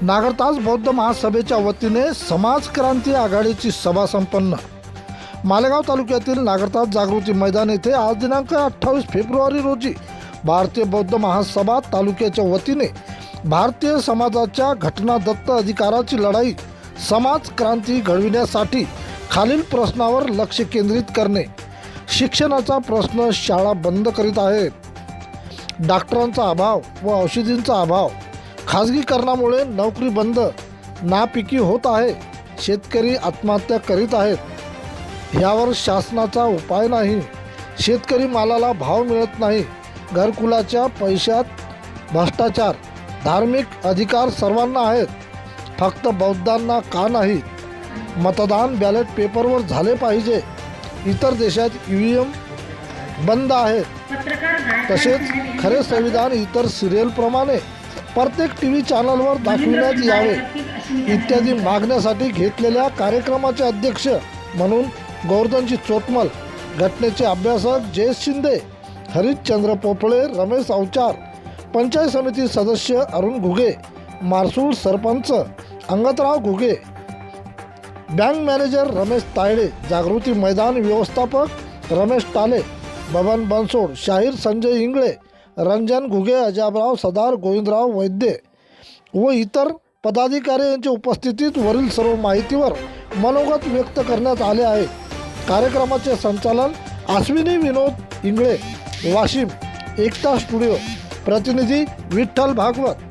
नागरताज बौद्ध महासभेच्या वतीने समाज क्रांती आघाडीची सभा संपन्न। मालेगाव तालुक्यातील नागरताज जागृती मैदान येथे आज दिनांक 28 फेब्रुवारी रोजी भारतीय बौद्ध महासभा तालुक्याच्या वतीने भारतीय समाजाच्या घटनादत्त अधिकाराची लढाई समाज क्रांती घडविण्यासाठी खालील प्रश्नावर लक्ष केंद्रित करणे। शिक्षणाचा प्रश्न शाळा बंद करीत आहेत, डॉक्टरांचा अभाव व औषधींचा अभाव, खाजगीकरणामुळे नोकरी बंद, नापिकी होत आहे, शेतकरी आत्महत्या करीत आहेत, यावर शासनाचा उपाय नाही, शेतकरी मालाला भाव मिळत नाही, घरकुलाच्या पैशात भ्रष्टाचार, धार्मिक अधिकार सर्वांना आहेत, फक्त बौद्धांना का नाही, मतदान बॅलेट पेपरवर झाले पाहिजे, इतर देशात EVM बंद आहेत, तसेच खरे संविधान इतर सिरियलप्रमाणे प्रत्येक TV चॅनलवर दाखविण्यात यावे इत्यादी मागण्यासाठी घेतलेल्या कार्यक्रमाचे अध्यक्ष म्हणून गोवर्धनजी चोटमल, घटनेचे अभ्यासक जयेश शिंदे, हरिश्चंद्र पोफळे, रमेश अवचार, पंचायत समिती सदस्य अरुण घुगे, मारसूळ सरपंच अंगतराव घुगे, बँक मॅनेजर रमेश तायडे, जागृती मैदान व्यवस्थापक रमेश टाले, बबन बनसोड, शाहीर संजय इंगळे, रंजन घुगे, अजाबराव सदार, गोविंदराव वैद्य व इतर पदाधिकारी यांच्या उपस्थितीत वरील सर्व माहितीवर मनोगत व्यक्त करण्यात आले आहे। कार्यक्रमाचे संचालन अश्विनी विनोद इंगळे, वाशिम, एकता स्टुडिओ, प्रतिनिधी विठ्ठल भागवत।